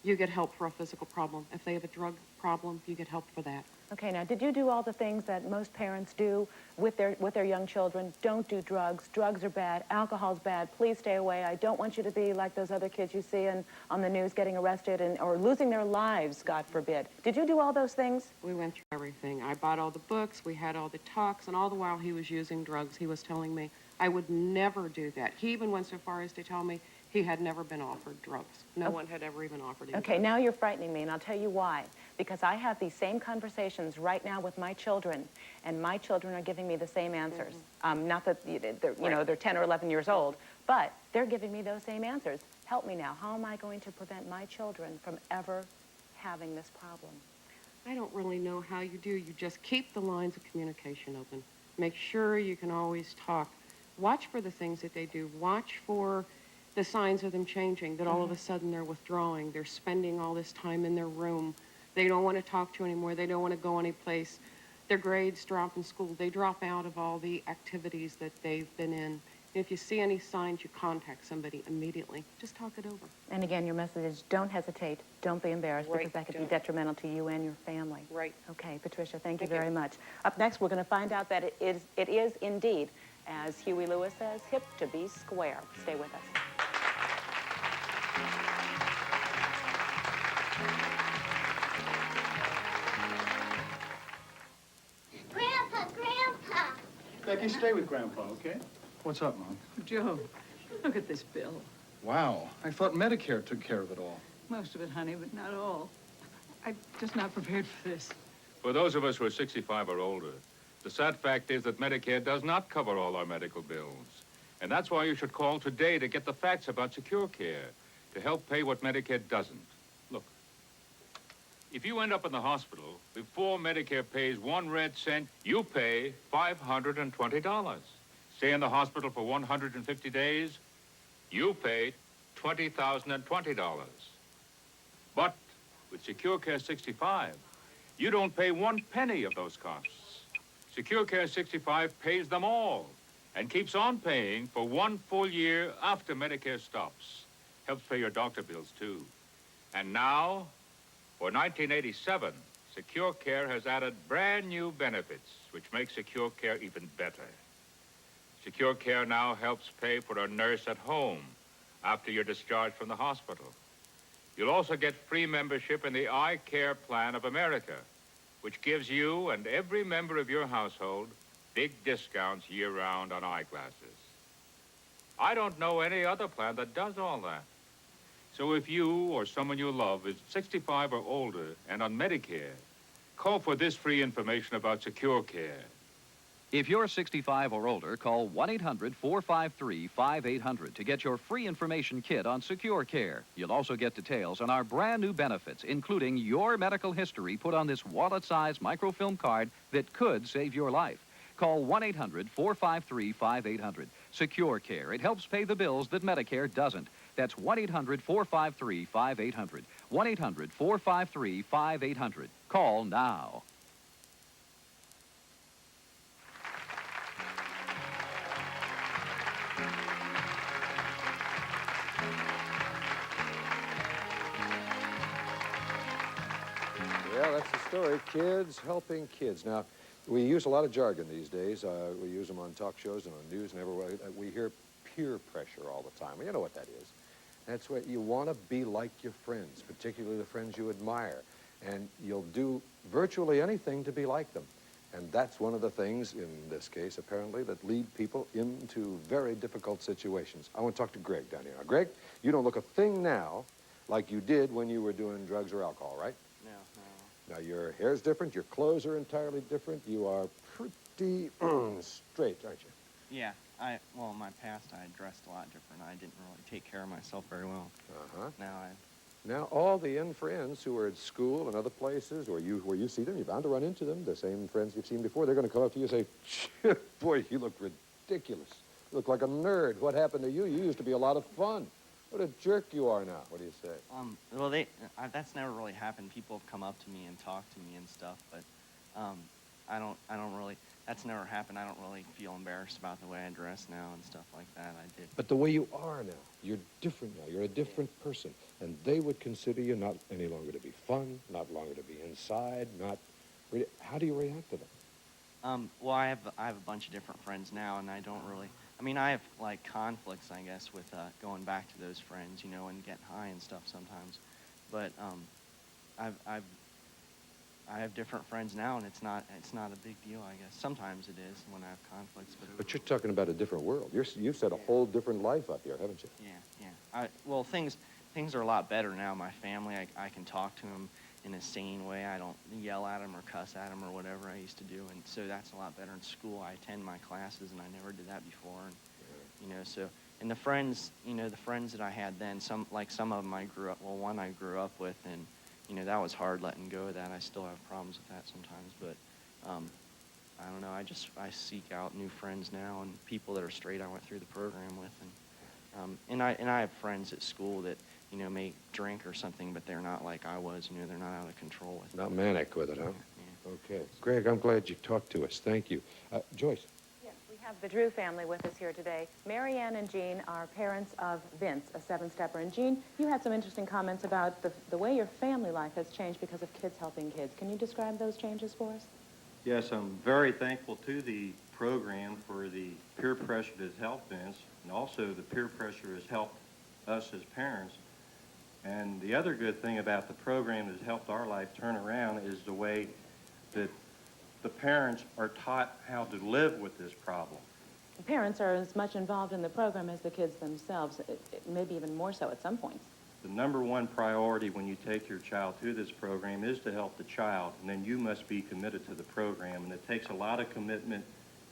you get help for a physical problem. If they have a drug problem, you get help for that. Okay, now, did you do all the things that most parents do with their young children? Don't do drugs. Drugs are bad. Alcohol's bad. Please stay away. I don't want you to be like those other kids you see on the news getting arrested or losing their lives, God forbid. Did you do all those things? We went through everything. I bought all the books. We had all the talks, and all the while he was using drugs, he was telling me I would never do that. He even went so far as to tell me he had never been offered drugs. No one had ever even offered him Okay, drugs. now you're frightening me, and I'll tell you why. Because I have these same conversations right now with my children, and my children are giving me the same answers. Not that they're 10 or 11 years old, but they're giving me those same answers. Help me now. How am I going to prevent my children from ever having this problem? I don't really know how you do. You just keep the lines of communication open. Make sure you can always talk. Watch for the things that they do. Watch for the signs of them changing, that all of a sudden they're withdrawing. They're spending all this time in their room. They don't want to talk to you anymore. They don't want to go anyplace. Their grades drop in school. They drop out of all the activities that they've been in. If you see any signs, you contact somebody immediately. Just talk it over. And again, your message is don't hesitate, don't be embarrassed, because that could be detrimental to you and your family. Right. Okay, Patricia, thank you very much. Up next, we're going to find out that it is indeed, as Huey Lewis says, hip to be square. Stay with us. Grandpa! Becky, stay with Grandpa, okay? What's up, Mom? Joe, look at this bill. Wow, I thought Medicare took care of it all. Most of it, honey, but not all. I'm just not prepared for this. For those of us who are 65 or older, the sad fact is that Medicare does not cover all our medical bills. And that's why you should call today to get the facts about Secure Care, to help pay what Medicare doesn't. Look, if you end up in the hospital before Medicare pays 1 red cent, you pay $520. Stay in the hospital for 150 days, you pay $20,020. But with Secure Care 65, you don't pay 1 penny of those costs. Secure Care 65 pays them all and keeps on paying for 1 full year after Medicare stops. Helps pay your doctor bills, too. And now, for 1987, Secure Care has added brand new benefits, which make Secure Care even better. Secure Care now helps pay for a nurse at home after you're discharged from the hospital. You'll also get free membership in the Eye Care Plan of America, which gives you and every member of your household big discounts year-round on eyeglasses. I don't know any other plan that does all that. So if you or someone you love is 65 or older and on Medicare, call for this free information about Secure Care. If you're 65 or older, call 1-800-453-5800 to get your free information kit on Secure Care. You'll also get details on our brand new benefits, including your medical history put on this wallet-sized microfilm card that could save your life. Call 1-800-453-5800. Secure Care. It helps pay the bills that Medicare doesn't. That's 1-800-453-5800. 1-800-453-5800. Call now. Well, that's the story. Kids helping kids. Now, we use a lot of jargon these days. We use them on talk shows and on news and everywhere. We hear peer pressure all the time. Well, you know what that is. That's what you want to be like your friends, particularly the friends you admire. And you'll do virtually anything to be like them. And that's one of the things, in this case, apparently, that lead people into very difficult situations. I want to talk to Greg down here. Now, Greg, you don't look a thing now like you did when you were doing drugs or alcohol, right? No. Now, your hair's different, your clothes are entirely different. You are pretty straight, aren't you? Yeah, well, in my past, I dressed a lot different. I didn't really take care of myself very well. Uh-huh. Now, Now, all the friends who are at school and other places where you see them, you're bound to run into them, the same friends you've seen before, they're going to come up to you and say, boy, you look ridiculous. You look like a nerd. What happened to you? You used to be a lot of fun. What a jerk you are now. What do you say? well, that's never really happened. People have come up to me and talked to me and stuff, but I don't really, that's never happened. I don't really feel embarrassed about the way I dress now and stuff like that. I did. But the way you are now, you're different now. You're a different person. And they would consider you not any longer to be fun, not longer to be inside, not... How do you react to them? Well, I have a bunch of different friends now, and I don't really, I mean, I have, like, conflicts, I guess, with going back to those friends, you know, and getting high and stuff sometimes. But I have different friends now, and it's not a big deal, I guess. Sometimes it is when I have conflicts, But you're talking about a different world. You've set a whole different life up here, haven't you? Yeah. Well, things are a lot better now. My family, I can talk to them in a sane way. I don't yell at them or cuss at them or whatever I used to do, and so that's a lot better. In school, I attend my classes, and I never did that before, and you know, so, and the friends, you know, the friends that I had then, some of them I grew up, well, one I grew up with, and you know, that was hard letting go of that. I still have problems with that sometimes, but I don't know, I seek out new friends now, and people that are straight I went through the program with, and I have friends at school that, you know, may drink or something, but they're not like I was, you know, they're not out of control with it. Not manic with it, huh? Yeah. Okay. Greg, I'm glad you talked to us. Thank you. Joyce. Yes, we have the Drew family with us here today. Mary Ann and Jean are parents of Vince, a seven-stepper. And Jean, you had some interesting comments about the way your family life has changed because of kids helping kids. Can you describe those changes for us? Yes, I'm very thankful to the program for the peer pressure that has helped Vince, and also the peer pressure has helped us as parents. And the other good thing about the program that has helped our life turn around is the way that the parents are taught how to live with this problem. The parents are as much involved in the program as the kids themselves, maybe even more so at some points. The number one priority when you take your child through this program is to help the child, and then you must be committed to the program. And it takes a lot of commitment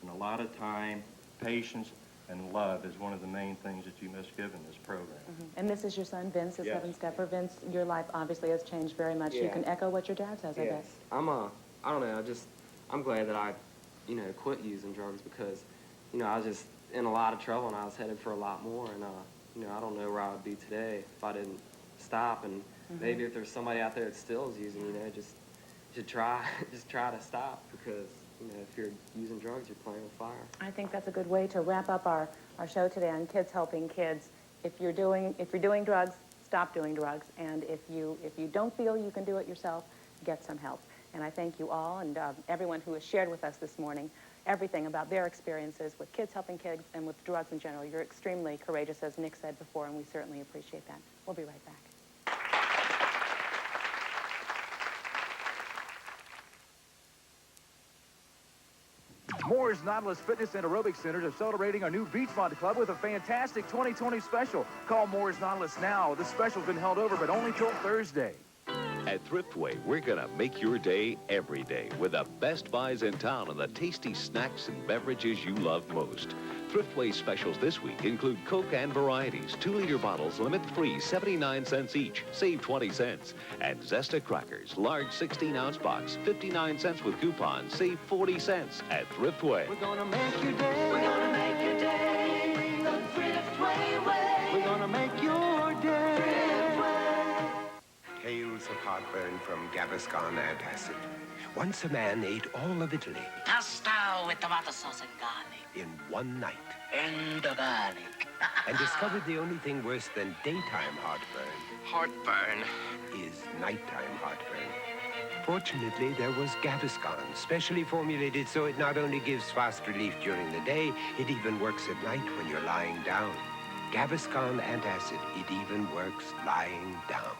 and a lot of time, patience, and love is one of the main things that you must give in this program. And this is your son, Vince, a Yes. seven-stepper. Vince, your life obviously has changed very much. You Yeah. can echo what your dad says, I Yes. guess. I don't know, I'm glad that I, you know, quit using drugs because, you know, I was just in a lot of trouble and I was headed for a lot more, and, you know, I don't know where I would be today if I didn't stop, and maybe if there's somebody out there that still is using, you know, just try to stop, because, you know, if you're using drugs, you're playing with fire. I think that's a good way to wrap up our show today on Kids Helping Kids. If you're doing drugs, stop doing drugs. And if you don't feel you can do it yourself, get some help. And I thank you all and everyone who has shared with us this morning everything about their experiences with Kids Helping Kids and with drugs in general. You're extremely courageous, as Nick said before, and we certainly appreciate that. We'll be right back. Moore's Nautilus Fitness and Aerobic Centers are celebrating our new Beachfront Club with a fantastic 2020 special. Call Moore's Nautilus now. This special's been held over, but only till Thursday. At Thriftway, we're going to make your day every day with the best buys in town and the tasty snacks and beverages you love most. Thriftway specials this week include Coke and varieties, 2-liter bottles, limit-free, 79 cents each, save 20 cents. And Zesta crackers, large 16-ounce box, 59 cents with coupon, save 40 cents at Thriftway. We're gonna make your day. We're gonna make your day. from Gaviscon antacid. Once a man ate all of Italy Pasta with tomato sauce and garlic. in one night And the garlic. and discovered the only thing worse than daytime heartburn Heartburn. is nighttime heartburn. Fortunately, there was Gaviscon, specially formulated so it not only gives fast relief during the day, it even works at night when you're lying down. Gaviscon antacid, it even works lying down.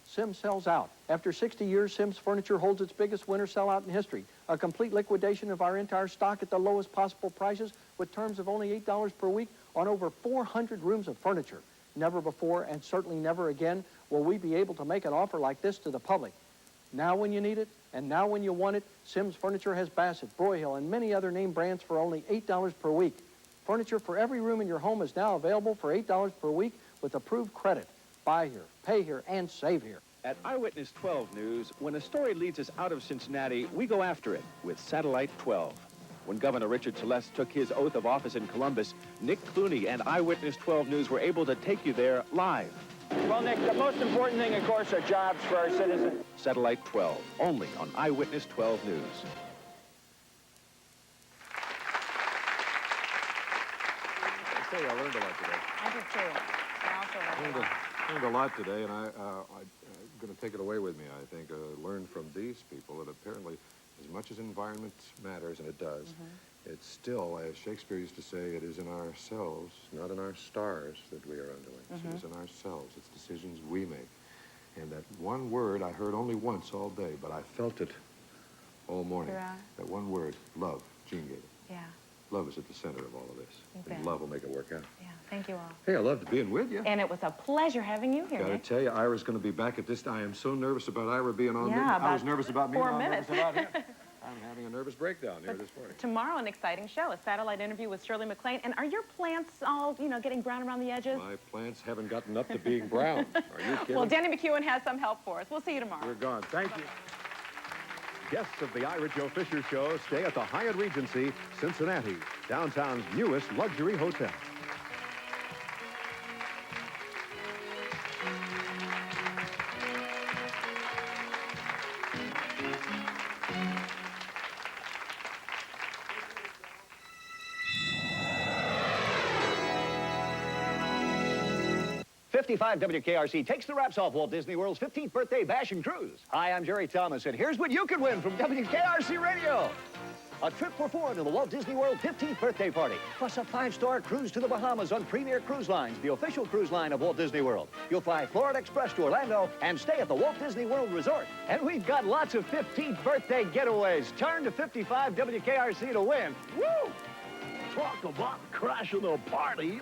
Sims sells out. After 60 years, Sims Furniture holds its biggest winter sellout in history. A complete liquidation of our entire stock at the lowest possible prices with terms of only $8 per week on over 400 rooms of furniture. Never before, and certainly never again, will we be able to make an offer like this to the public. Now when you need it, and now when you want it, Sims Furniture has Bassett, Broyhill, and many other name brands for only $8 per week. Furniture for every room in your home is now available for $8 per week with approved credit. Buy here, pay here, and save here. At Eyewitness 12 News, when a story leads us out of Cincinnati, we go after it with Satellite 12. When Governor Richard Celeste took his oath of office in Columbus, Nick Clooney and Eyewitness 12 News were able to take you there live. Well, Nick, the most important thing, of course, are jobs for our citizens. Satellite 12, only on Eyewitness 12 News. I tell you, I learned a lot today. I did too. I also learned a lot. Learned a lot today, and I'm going to take it away with me, I think. Learn from these people that apparently, as much as environment matters, and it does, it's still, as Shakespeare used to say, it is in ourselves, not in our stars, that we are undoing. It is in ourselves. It's decisions we make. And that one word I heard only once all day, but I felt it all morning. That one word, love. Gene gave it. Yeah. Love is at the center of all of this. You And bet. love will make it work out. Yeah. Thank you all. Hey, I loved being with you. And it was a pleasure having you here, Gotta Nick. tell you, Ira's going to be back at this. I am so nervous about Ira being on. Yeah, I was about nervous about me. 4 now I'm minutes. nervous about him. I'm having a nervous breakdown here this morning. Tomorrow, an exciting show, a satellite interview with Shirley MacLaine. And are your plants all, getting brown around the edges? My plants haven't gotten up to being brown. Are you kidding? Well, Danny McEwen has some help for us. We'll see you tomorrow. We're gone. Thank you. Guests of the Ira Joe Fisher Show stay at the Hyatt Regency, Cincinnati, downtown's newest luxury hotel. .55 WKRC takes the wraps off Walt Disney World's 15th birthday bash and cruise. Hi, I'm Jerry Thomas, and here's what you can win from WKRC Radio. A trip for 4 to the Walt Disney World 15th birthday party, plus a 5-star cruise to the Bahamas on Premier Cruise Lines, the official cruise line of Walt Disney World. You'll fly Florida Express to Orlando and stay at the Walt Disney World Resort. And we've got lots of 15th birthday getaways. Turn to 55 WKRC to win. Woo! Talk about crashing a party.